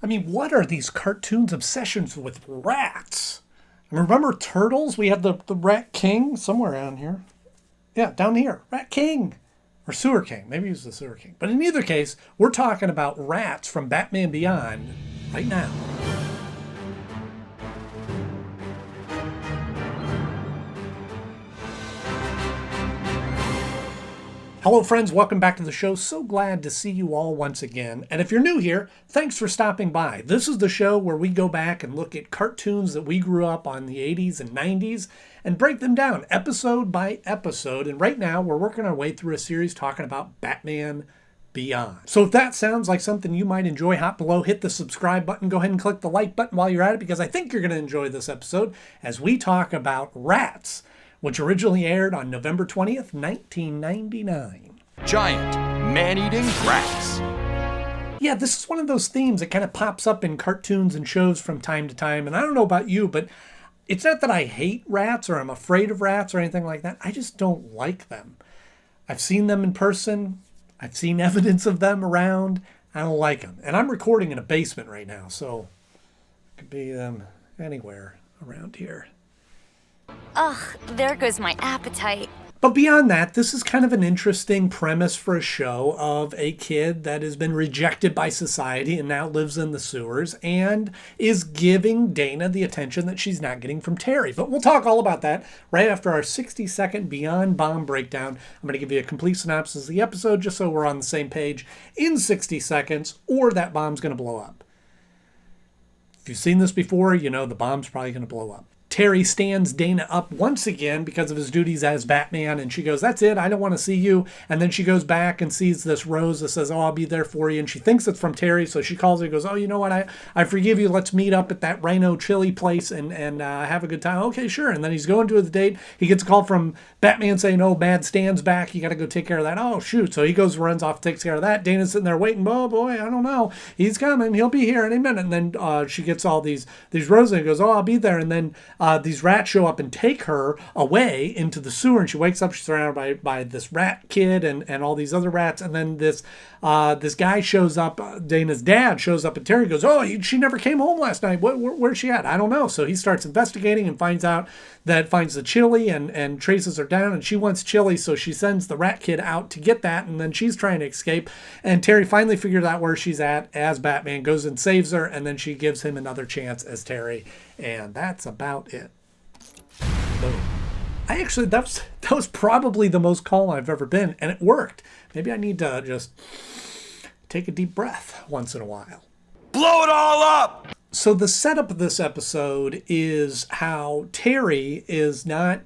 I mean, what are these cartoons' obsessions with rats? I mean, remember Turtles? We had the Rat King somewhere around here. Yeah, down here. Rat King. Or Sewer King. Maybe he was the Sewer King. But in either case, we're talking about rats from Batman Beyond right now. Hello friends, welcome back to the show. So glad to see you all once again. And if you're new here, thanks for stopping by. This is the show where we go back and look at cartoons that we grew up on the 80s and 90s and break them down episode by episode. And right now we're working our way through a series talking about Batman Beyond. So if that sounds like something you might enjoy, hop below, hit the subscribe button, go ahead and click the like button while you're at it, because I think you're going to enjoy this episode as we talk about rats, which originally aired on November 20th, 1999. Giant man-eating rats. Yeah, this is one of those themes that kind of pops up in cartoons and shows from time to time. And I don't know about you, but it's not that I hate rats or I'm afraid of rats or anything like that. I just don't like them. I've seen them in person. I've seen evidence of them around. I don't like them. And I'm recording in a basement right now, so it could be them anywhere around here. Ugh, there goes my appetite. But beyond that, this is kind of an interesting premise for a show of a kid that has been rejected by society and now lives in the sewers and is giving Dana the attention that she's not getting from Terry. But we'll talk all about that right after our 60-second Beyond Bomb breakdown. I'm going to give you a complete synopsis of the episode just so we're on the same page in 60 seconds, or that bomb's going to blow up. If you've seen this before, you know the bomb's probably going to blow up. Terry stands Dana up once again because of his duties as Batman, and she goes, "That's it, I don't want to see you." And then she goes back and sees this rose that says, "Oh, I'll be there for you." And she thinks it's from Terry, so she calls her and goes, "Oh, you know what, I forgive you. Let's meet up at that Rhino Chili place and have a good time." "Okay, sure." And then he's going to the date. He gets a call from Batman saying, "Oh, Bad Stan's back. You got to go take care of that." "Oh, shoot." So he goes, runs off, takes care of that. Dana's sitting there waiting. "Oh, boy, I don't know. He's coming. He'll be here any minute." And then she gets all these roses and goes, "Oh, I'll be there." And then these rats show up and take her away into the sewer, and she wakes up. She's surrounded by this rat kid and all these other rats. And then this guy shows up. Dana's dad shows up, and Terry goes, "Oh, she never came home last night. Where's she at?" "I don't know." So he starts investigating and finds the chili and traces her down, and she wants chili, so she sends the rat kid out to get that, and then she's trying to escape. And Terry finally figures out where she's at as Batman, goes and saves her, and then she gives him another chance as Terry, and that's about it. Boom. That was probably the most calm I've ever been, and it worked. Maybe I need to just take a deep breath once in a while. Blow it all up! So the setup of this episode is how Terry is not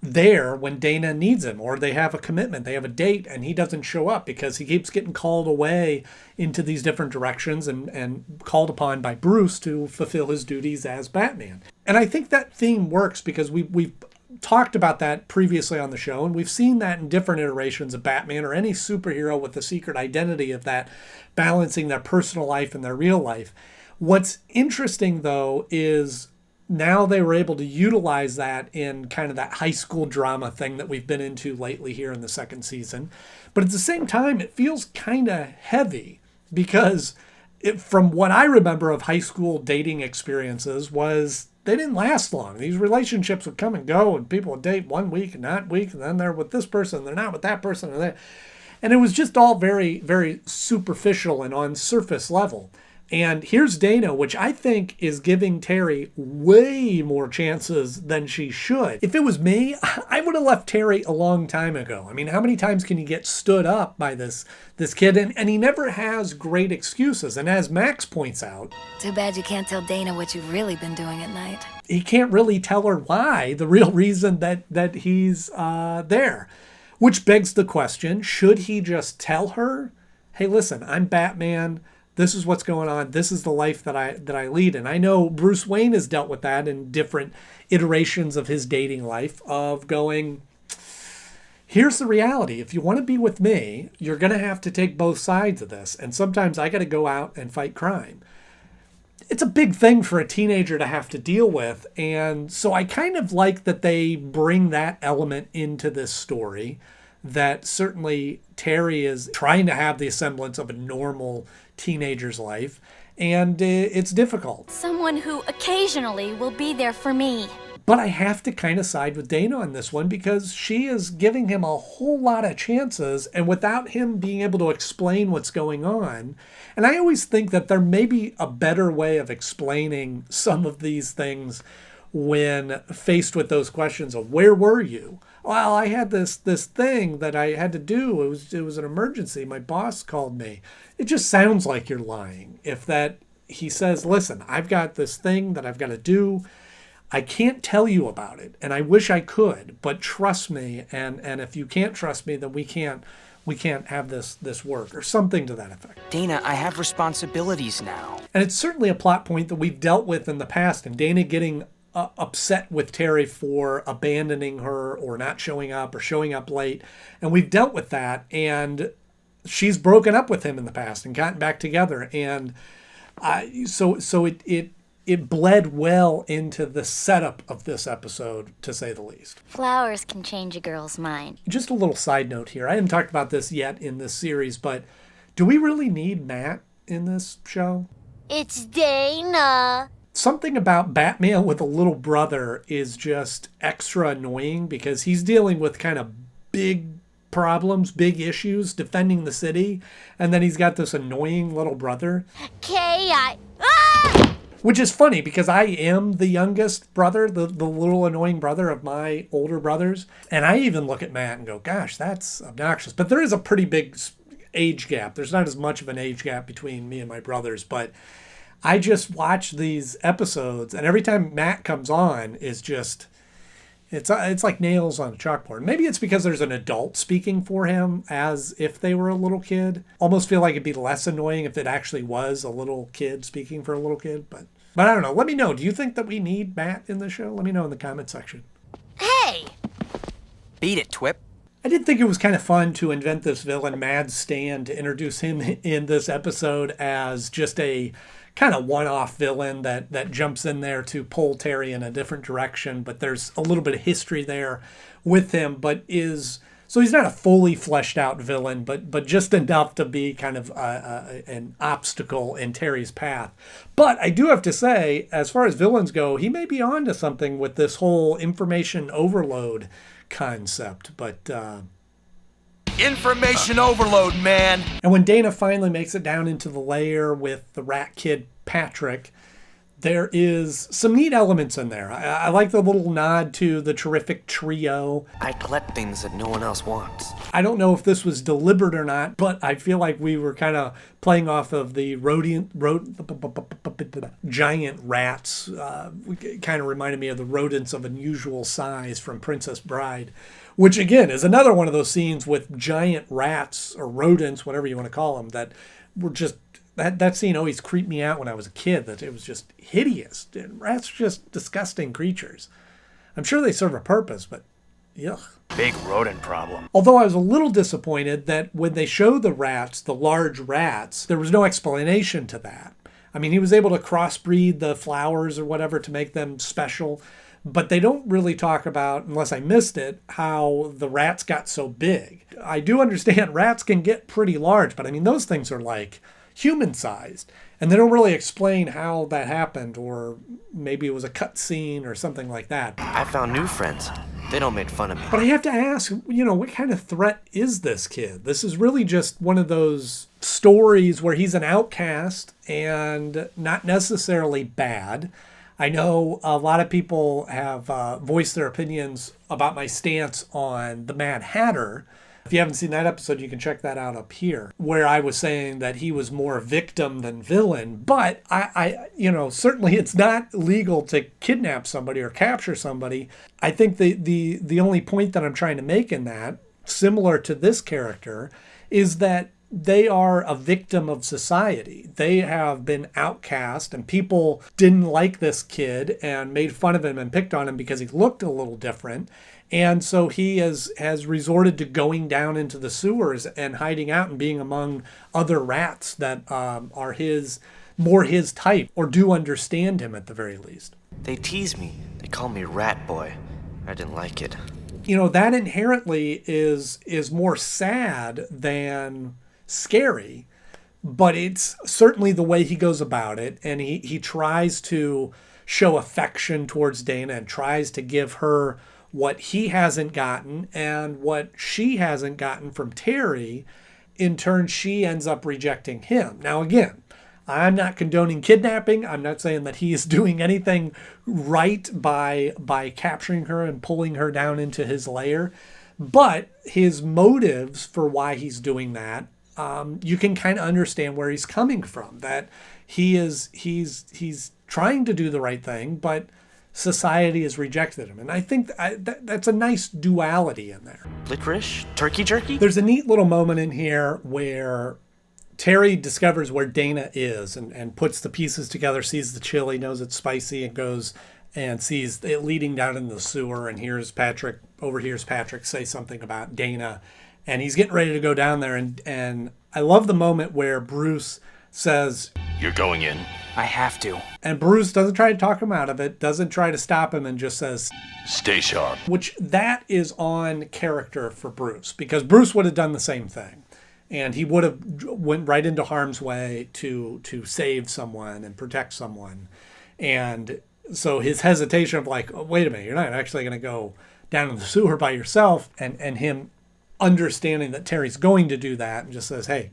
there when Dana needs him, or they have a commitment, they have a date, and he doesn't show up because he keeps getting called away into these different directions and called upon by Bruce to fulfill his duties as Batman. And I think that theme works because we've talked about that previously on the show, and we've seen that in different iterations of Batman or any superhero with the secret identity of that balancing their personal life and their real life. What's interesting, though, is now they were able to utilize that in kind of that high school drama thing that we've been into lately here in the second season. But at the same time, it feels kind of heavy because from what I remember of high school dating experiences was they didn't last long. These relationships would come and go, and people would date 1 week and that week, and then they're with this person, they're not with that person. And it was just all very, very superficial and on surface level. And here's Dana, which I think is giving Terry way more chances than she should. If it was me, I would have left Terry a long time ago. I mean, how many times can you get stood up by this kid? And he never has great excuses. And as Max points out, Too bad you can't tell Dana what you've really been doing at night. he can't really tell her why, the real reason that he's there. Which begs the question, should he just tell her, "Hey, listen, I'm Batman. This is what's going on. This is the life that I lead." And I know Bruce Wayne has dealt with that in different iterations of his dating life of going, here's the reality. If you want to be with me, you're going to have to take both sides of this. And sometimes I got to go out and fight crime. It's a big thing for a teenager to have to deal with. And so I kind of like that they bring that element into this story, that certainly Terry is trying to have the semblance of a normal teenager's life. And it's difficult. Someone who occasionally will be there for me. But I have to kind of side with Dana on this one because she is giving him a whole lot of chances, and without him being able to explain what's going on. And I always think that there may be a better way of explaining some of these things when faced with those questions of where were you? Well, I had this thing that I had to do. It was an emergency. My boss called me. It just sounds like you're lying. If that he says, listen, I've got this thing that I've got to do. I can't tell you about it, and I wish I could, but trust me, and if you can't trust me, then we can't have this work, or something to that effect. Dana, I have responsibilities now. And it's certainly a plot point that we've dealt with in the past, and Dana getting upset with Terry for abandoning her or not showing up or showing up late, and we've dealt with that, and she's broken up with him in the past and gotten back together, and so it bled well into the setup of this episode, to say the least. Flowers can change a girl's mind. Just a little side note here. I haven't talked about this yet in this series, but do we really need Matt in this show? It's Dana. Something about Batman with a little brother is just extra annoying because he's dealing with kind of big problems, big issues, defending the city, and then he's got this annoying little brother. Which is funny because I am the youngest brother, the little annoying brother of my older brothers. And I even look at Matt and go, gosh, that's obnoxious. But there is a pretty big age gap. There's not as much of an age gap between me and my brothers. But I just watch these episodes, and every time Matt comes on is just, it's like nails on a chalkboard. Maybe it's because there's an adult speaking for him as if they were a little kid. Almost feel like it'd be less annoying if it actually was a little kid speaking for a little kid. But I don't know. Let me know. Do you think that we need Matt in the show? Let me know in the comment section. Hey! Beat it, Twip. I did think it was kind of fun to invent this villain, Mad Stan, to introduce him in this episode as just a kind of one-off villain that jumps in there to pull Terry in a different direction, but there's a little bit of history there with him, so he's not a fully fleshed out villain, but just enough to be kind of an obstacle in Terry's path. But I do have to say, as far as villains go, he may be onto something with this whole information overload concept, but Information overload, man. And when Dana finally makes it down into the lair with the rat kid Patrick, there is some neat elements in there. I like the little nod to the terrific trio. I collect things that no one else wants. I don't know if this was deliberate or not, but I feel like we were kind of playing off of the giant rats. Kind of reminded me of the rodents of unusual size from Princess Bride, which again is another one of those scenes with giant rats or rodents, whatever you want to call them, that were just, that scene always creeped me out when I was a kid, that it was just hideous. Rats are just disgusting creatures. I'm sure they serve a purpose, but yuck. Big rodent problem. Although I was a little disappointed that when they show the rats, the large rats, there was no explanation to that. I mean, he was able to crossbreed the flowers or whatever to make them special, but they don't really talk about, unless I missed it, how the rats got so big. I do understand rats can get pretty large, but I mean, those things are like human-sized, and they don't really explain how that happened, or maybe it was a cut scene or something like that. I found new friends. They don't make fun of me. But I have to ask, what kind of threat is this kid? This is really just one of those stories where he's an outcast and not necessarily bad. I know a lot of people have voiced their opinions about my stance on the Mad Hatter. If you haven't seen that episode, you can check that out up here, where I was saying that he was more victim than villain. But I certainly it's not legal to kidnap somebody or capture somebody. I think the only point that I'm trying to make in that, similar to this character, is that they are a victim of society. They have been outcast, and people didn't like this kid and made fun of him and picked on him because he looked a little different. And so he has resorted to going down into the sewers and hiding out and being among other rats that are more his type, or do understand him at the very least. They tease me. They call me Rat Boy. I didn't like it. That inherently is more sad than scary, but it's certainly the way he goes about it. And he tries to show affection towards Dana and tries to give her what he hasn't gotten and what she hasn't gotten from Terry. In turn, she ends up rejecting him. Now, again, I'm not condoning kidnapping. I'm not saying that he is doing anything right by capturing her and pulling her down into his lair. But his motives for why he's doing that, you can kind of understand where he's coming from. That he's trying to do the right thing, but society has rejected him. And I think that's a nice duality in there. Licorice? Turkey jerky? There's a neat little moment in here where Terry discovers where Dana is and puts the pieces together, sees the chili, knows it's spicy, and goes and sees it leading down into the sewer, and overhears Patrick say something about Dana, and he's getting ready to go down there, and I love the moment where Bruce says, You're going in. I have to. and Bruce doesn't try to talk him out of it, doesn't try to stop him, and just says, Stay sharp. which that is on character for Bruce, because Bruce would have done the same thing. And he would have went right into harm's way to save someone and protect someone. And so his hesitation of like, oh, wait a minute, you're not actually going to go down in the sewer by yourself. And him understanding that Terry's going to do that and just says, hey,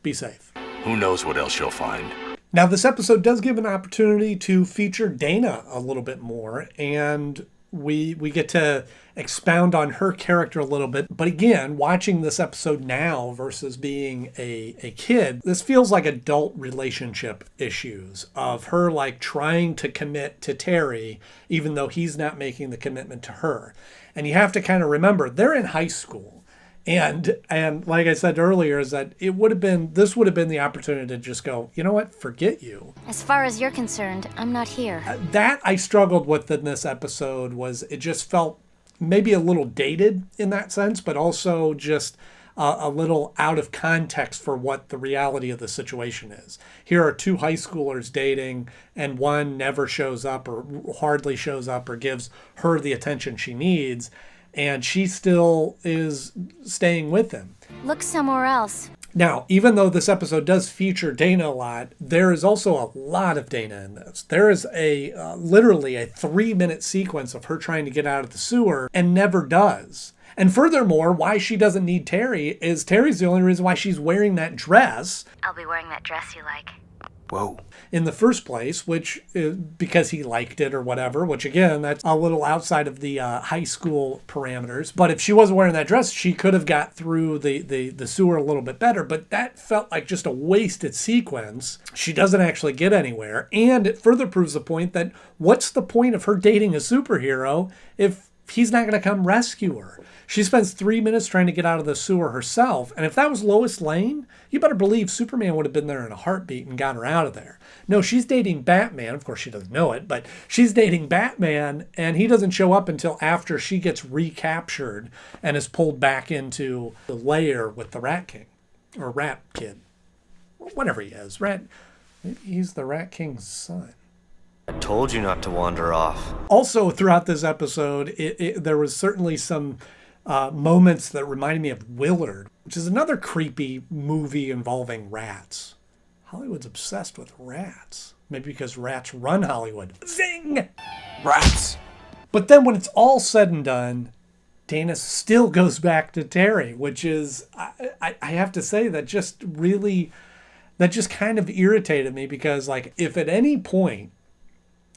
be safe. Who knows what else you'll find? Now, this episode does give an opportunity to feature Dana a little bit more. And we get to expound on her character a little bit. But again, watching this episode now versus being a kid, this feels like adult relationship issues of her like trying to commit to Terry, even though he's not making the commitment to her. And you have to kind of remember, they're in high school. And like I said earlier, is that this would have been the opportunity to just go, you know what, forget you. As far as you're concerned, I'm not here. That I struggled with in this episode was it just felt maybe a little dated in that sense, but also just a little out of context for what the reality of the situation is. Here are two high schoolers dating, and one never shows up or hardly shows up or gives her the attention she needs. And she still is staying with him. Look somewhere else. Now, even though this episode does feature Dana a lot, there is also a lot of Dana in this. There is literally a 3-minute sequence of her trying to get out of the sewer and never does. And furthermore, why she doesn't need Terry is Terry's the only reason why she's wearing that dress. I'll be wearing that dress you like. Whoa. In the first place, which is because he liked it or whatever, which again, that's a little outside of the high school parameters. But if she wasn't wearing that dress, she could have got through the sewer a little bit better. But that felt like just a wasted sequence. She doesn't actually get anywhere. And it further proves the point that what's the point of her dating a superhero if he's not going to come rescue her? She spends 3 minutes trying to get out of the sewer herself. And if that was Lois Lane, you better believe Superman would have been there in a heartbeat and got her out of there. No, she's dating Batman. Of course, she doesn't know it, but she's dating Batman, and he doesn't show up until after she gets recaptured and is pulled back into the lair with the Rat King, or Rat Kid, whatever he is. Maybe he's the Rat King's son. I told you not to wander off. Also, throughout this episode, there was certainly some moments that reminded me of Willard, which is another creepy movie involving rats. Hollywood's obsessed with rats. Maybe because rats run Hollywood. Zing! Rats. But then when it's all said and done, Dana still goes back to Terry, which is, I have to say, that just kind of irritated me because, like, if at any point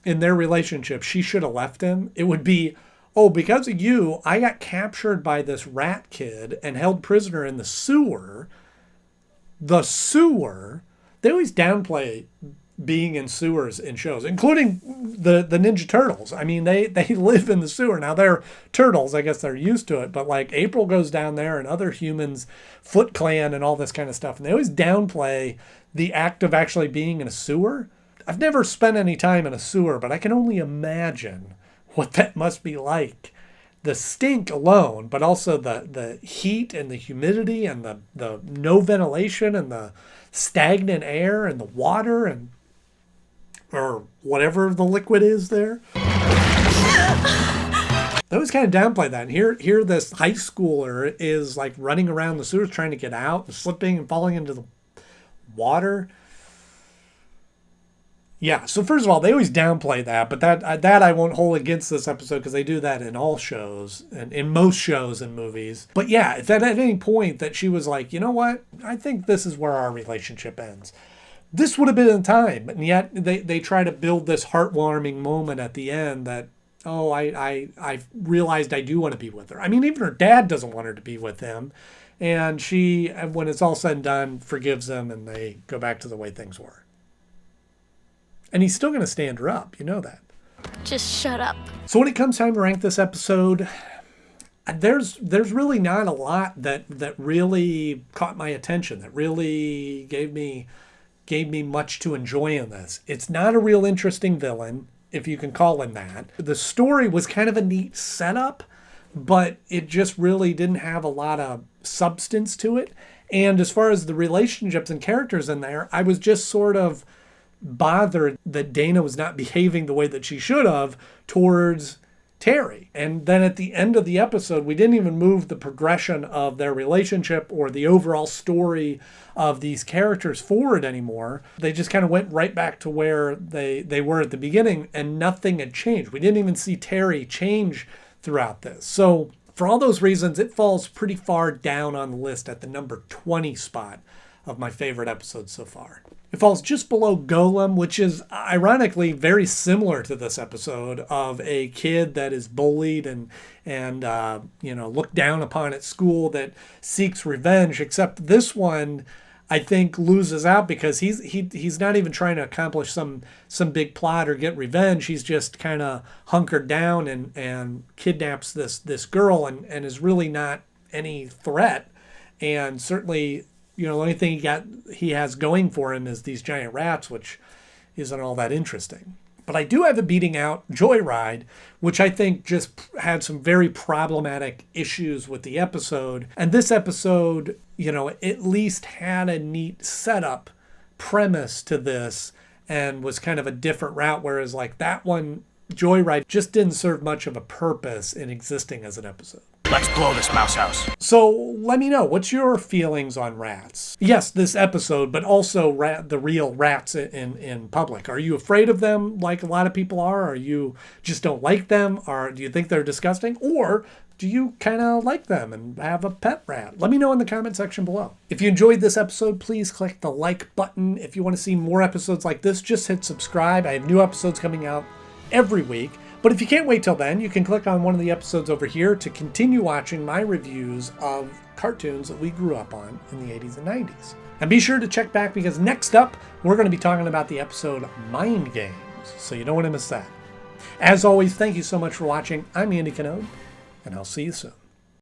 in their relationship she should have left him, it would be, oh, because of you, I got captured by this rat kid and held prisoner in the sewer. The sewer. They always downplay being in sewers in shows, including the Ninja Turtles. I mean, they live in the sewer. Now, they're turtles. I guess they're used to it. But, like, April goes down there and other humans, Foot Clan and all this kind of stuff. And they always downplay the act of actually being in a sewer. I've never spent any time in a sewer, but I can only imagine what that must be like. The stink alone, but also the heat and the humidity and the no ventilation and the stagnant air and the water and or whatever the liquid is there. They always kind of downplay that. And here this high schooler is like running around the sewers trying to get out and slipping and falling into the water. Yeah, so first of all, they always downplay that, but that I won't hold against this episode because they do that in all shows and in most shows and movies. But yeah, if at any point that she was like, you know what, I think this is where our relationship ends, this would have been the time. And yet they try to build this heartwarming moment at the end that, oh, I realized I do want to be with her. I mean, even her dad doesn't want her to be with him. And she, when it's all said and done, forgives him and they go back to the way things were. And he's still going to stand her up. You know that. Just shut up. So when it comes time to rank this episode, there's really not a lot that really caught my attention, that really gave me much to enjoy in this. It's not a real interesting villain, if you can call him that. The story was kind of a neat setup, but it just really didn't have a lot of substance to it. And as far as the relationships and characters in there, I was just sort of bothered that Dana was not behaving the way that she should have towards Terry. And then at the end of the episode, we didn't even move the progression of their relationship or the overall story of these characters forward anymore. They just kind of went right back to where they were at the beginning, and nothing had changed. We didn't even see Terry change throughout this. So for all those reasons, it falls pretty far down on the list at the number 20 spot of my favorite episodes so far. It falls just below Golem, which is ironically very similar to this episode of a kid that is bullied and looked down upon at school that seeks revenge. Except this one, I think, loses out because he's not even trying to accomplish some big plot or get revenge. He's just kind of hunkered down and kidnaps this girl and is really not any threat. And certainly, the only thing he has going for him is these giant rats, which isn't all that interesting. But I do have a beating out Joyride, which I think just had some very problematic issues with the episode. And this episode, at least had a neat setup premise to this and was kind of a different route. Whereas like that one, Joyride, just didn't serve much of a purpose in existing as an episode. Let's blow this mouse house. So let me know, what's your feelings on rats? Yes, this episode, but also the real rats in public. Are you afraid of them like a lot of people are? Or you just don't like them? Or do you think they're disgusting? Or do you kind of like them and have a pet rat? Let me know in the comment section below. If you enjoyed this episode, please click the like button. If you want to see more episodes like this, just hit subscribe. I have new episodes coming out every week. But if you can't wait till then, you can click on one of the episodes over here to continue watching my reviews of cartoons that we grew up on in the 80s and 90s. And be sure to check back because next up, we're going to be talking about the episode Mind Games, so you don't want to miss that. As always, thank you so much for watching. I'm Andy Knode, and I'll see you soon.